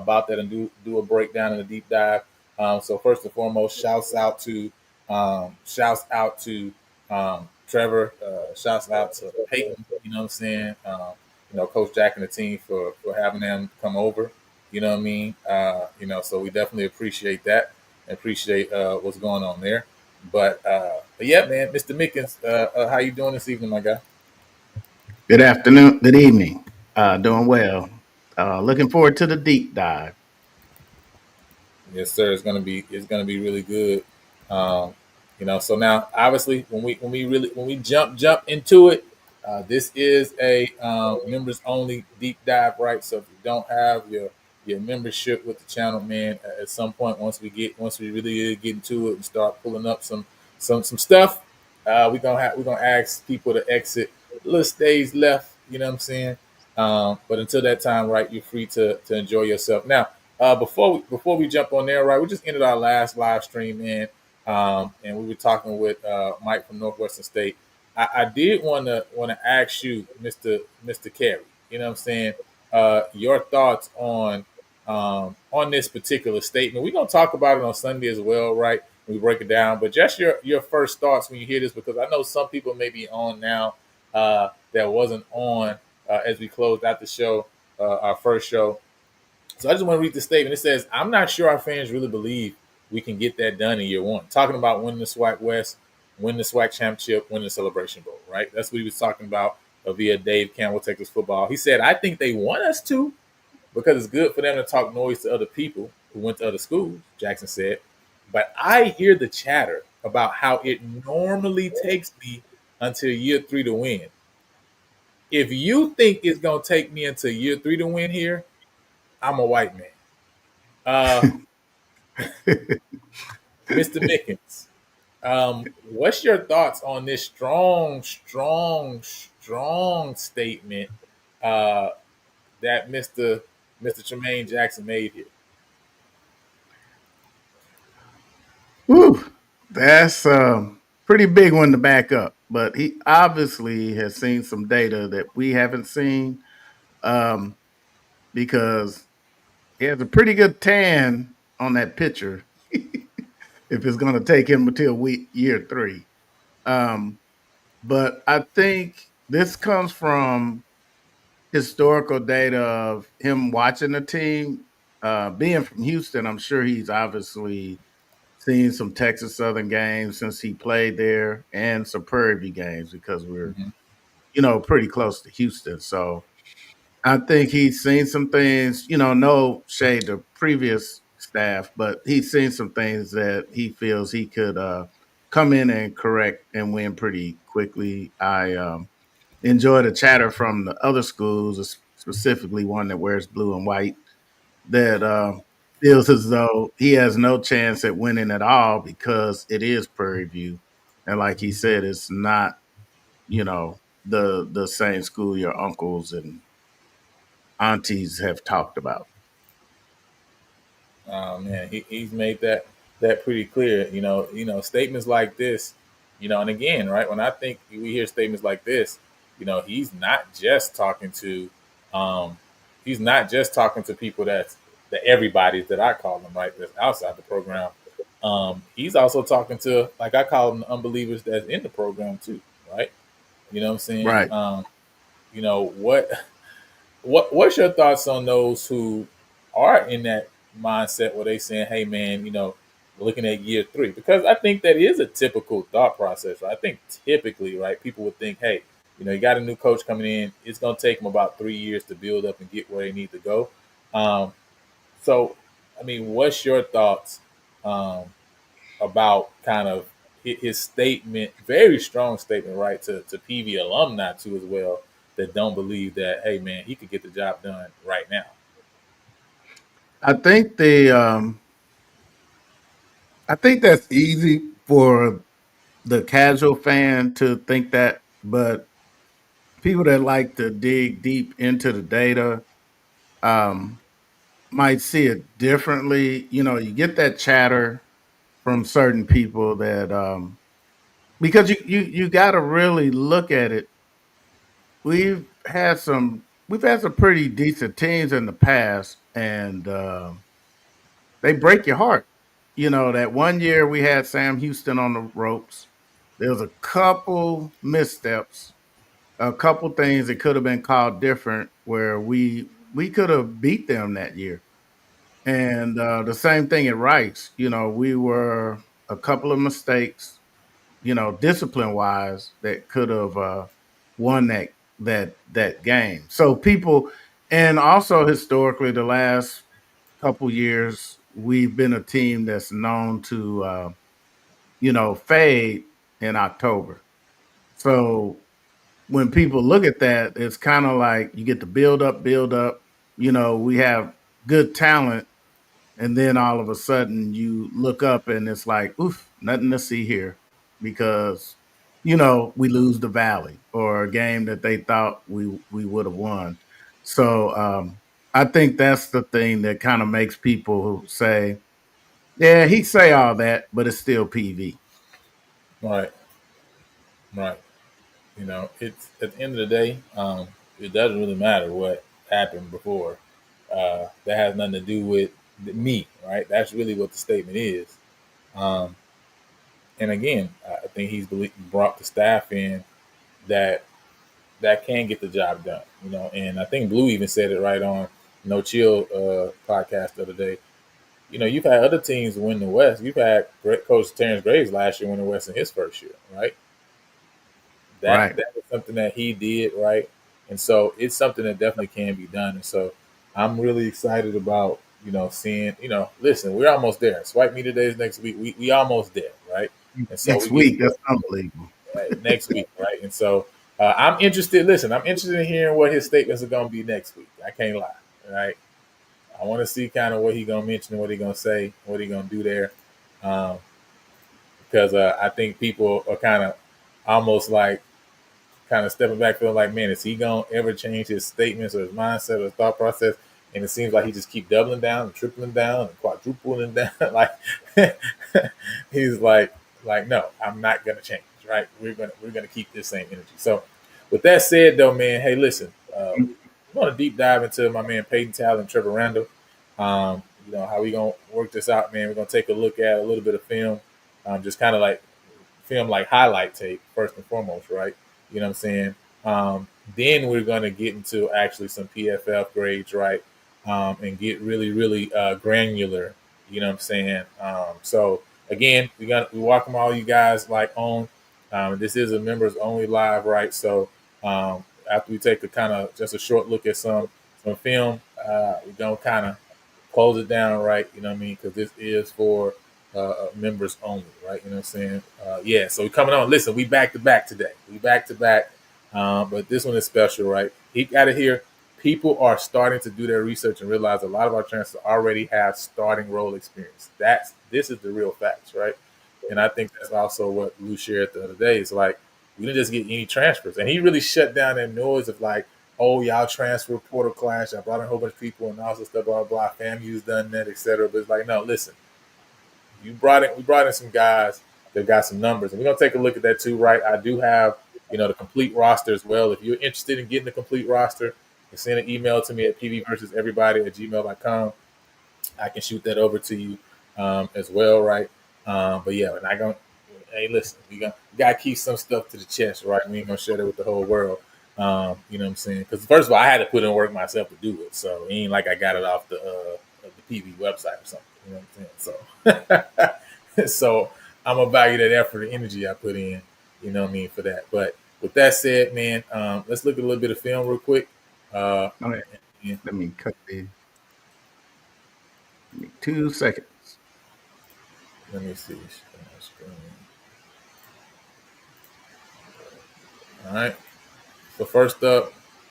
about that and do a breakdown and a deep dive. So first and foremost, shouts out to Trevor, shouts out to Payton. You know what I'm saying? Coach Jack and the team for having them come over. You know what I mean? So we definitely appreciate that. Appreciate what's going on there. But yeah, man, Mr. Mickens, how you doing this evening, my guy? Good afternoon, good evening. Doing well. Looking forward to the deep dive. Yes, sir. It's gonna be really good. Um, so now obviously when we jump into it, this is a members only deep dive, right? So if you don't have your membership with the channel, man, at some point once we really get into it and start pulling up some stuff, we're gonna ask people to exit. Little stays left, you know what I'm saying? But until that time, right, you're free to enjoy yourself. Now, before we jump on there, right, we just ended our last live stream, man, and we were talking with Mike from Northwestern State. I did want to ask you, Mister Carey, you know what I'm saying, your thoughts on this particular statement. We're gonna talk about it on Sunday as well, right? We break it down, but just your first thoughts when you hear this, because I know some people may be on now that wasn't on as we closed out the show, our first show. So I just want to read the statement. It says, "I'm not sure our fans really believe we can get that done in year one." Talking about winning the SWAC West, winning the SWAC championship, winning the Celebration Bowl, right? That's what he was talking about via Dave Campbell, Texas Football. He said, "I think they want us to because it's good for them to talk noise to other people who went to other schools," Jackson said. "But I hear the chatter about how it normally takes me until year three to win. If you think it's going to take me until year three to win here, I'm a white man." Uh, Mr. Mickens, what's your thoughts on this strong statement uh, that Mr. Tremaine Jackson made here? Whew, that's a pretty big one to back up. But he obviously has seen some data that we haven't seen um, because he has a pretty good tan on that picture if it's going to take him until year three. Um, but I think this comes from historical data of him watching the team. Being from Houston, I'm sure he's obviously seen some Texas Southern games since he played there and some Prairie View games because we're, Mm-hmm. pretty close to Houston. So I think he's seen some things, no shade to previous staff, but he's seen some things that he feels he could come in and correct and win pretty quickly. I enjoy the chatter from the other schools, specifically one that wears blue and white, that feels as though he has no chance at winning at all because it is Prairie View, and like he said, it's not the same school your uncles and aunties have talked about. Oh man, he's made that pretty clear. Statements like this, and again, right, when I think we hear statements like this, he's not just talking to um he's not just talking to people that's the everybody's that I call them, right, that's outside the program. He's also talking to, like I call them, the unbelievers that's in the program too, right? You know what I'm saying? Right. You know what what's your thoughts on those who are in that mindset where they saying, "Hey, man, looking at year three," because I think that is a typical thought process, right? I think typically, right, people would think, "Hey, you got a new coach coming in. It's going to take them about 3 years to build up and get where they need to go." Um, so, I mean, what's your thoughts um, about kind of his statement, very strong statement, right, to PV alumni too as well, that don't believe that, hey man, he could get the job done right now. I think I think that's easy for the casual fan to think that, but people that like to dig deep into the data um, might see it differently. You get that chatter from certain people that because you got to really look at it. We've had some pretty decent teams in the past, and they break your heart. You know, that one year we had Sam Houston on the ropes. There was a couple missteps, a couple things that could have been called different, where we could have beat them that year. And the same thing at Rice. You know, we were a couple of mistakes, you know, discipline wise, that could have won that game. So people, and also historically, the last couple years, we've been a team that's known to, you know, fade in October. So when people look at that, it's kind of like you get the build up, build up. You know, we have good talent, and then all of a sudden you look up and it's like, oof, nothing to see here because, you know, we lose the Valley or a game that they thought we would have won. So I think that's the thing that kind of makes people say, yeah, he say all that, but it's still PV. Right, right. You know, it's at the end of the day, it doesn't really matter what happened before. That has nothing to do with me, right? That's really what the statement is. Um, and again, I think brought the staff in that can get the job done. You know, and I think Blue even said it right on No Chill podcast the other day. You know, you've had other teams win the West. You've had Coach Terrence Graves last year win the West in his first year, right? That Right. that was something that he did, right? And so it's something that definitely can be done. And so I'm really excited about, seeing, listen, we're almost there. Swipe me today's next week. We almost there, right? And so we Next get week, that's unbelievable. next week, right? And so I'm interested. Listen, I'm interested in hearing what his statements are going to be next week. I can't lie, right? I want to see kind of what he going to mention, what he going to say, what he going to do there, um, because I think people are kind of almost like kind of stepping back, feeling like, man, is he gonna ever change his statements or his mindset or thought process? And it seems like he just keep doubling down and tripling down and quadrupling down. like he's like, no, I'm not gonna change. Right? We're gonna keep this same energy. So, with that said, though, man, hey, listen, we want to deep dive into my man Payton Tally and Trevor Randle. How we gonna work this out, man? We're gonna take a look at a little bit of film, just kind of like film like highlight tape first and foremost, right? You know what I'm saying? Then we're going to get into actually some PFF grades, right? And get really, really granular. You know what I'm saying? So again, we welcome all you guys like on. This is a members only live, right? So after we take a kind of just a short look at some film, we're gonna kind of close it down, right? You know what I mean? Because this is for members only, right? You know what I'm saying? Yeah. So we coming on. Listen, we back to back today. We back to back, but this one is special, right? He got it here. People are starting to do their research and realize a lot of our transfers already have starting role experience. This is the real facts, right? And I think that's also what Lou shared the other day. It's like we didn't just get any transfers, and he really shut down that noise of like, oh, y'all transfer portal clash. I brought in a whole bunch of people and all this stuff, blah, blah, blah. FAMU's done that, etc. But it's like, no, listen, we brought in some guys that got some numbers. And we're gonna take a look at that too, right? I do have, the complete roster as well. If you're interested in getting the complete roster, you can send an email to me at pvversuseverybody@gmail.com. I can shoot that over to you as well, right? But yeah, we're not gonna. Hey, listen, we gotta keep some stuff to the chest, right? We ain't gonna share that with the whole world. You know what I'm saying? Because first of all, I had to put in work myself to do it, so it ain't like I got it off the PV website or something. You know what I'm saying? So, so I'm gonna value that effort and energy I put in. You know what I mean for that. But with that said, man, let's look at a little bit of film real quick. Uh, All right. and Let me cut the. Give me 2 seconds. let me see. All right. So first up,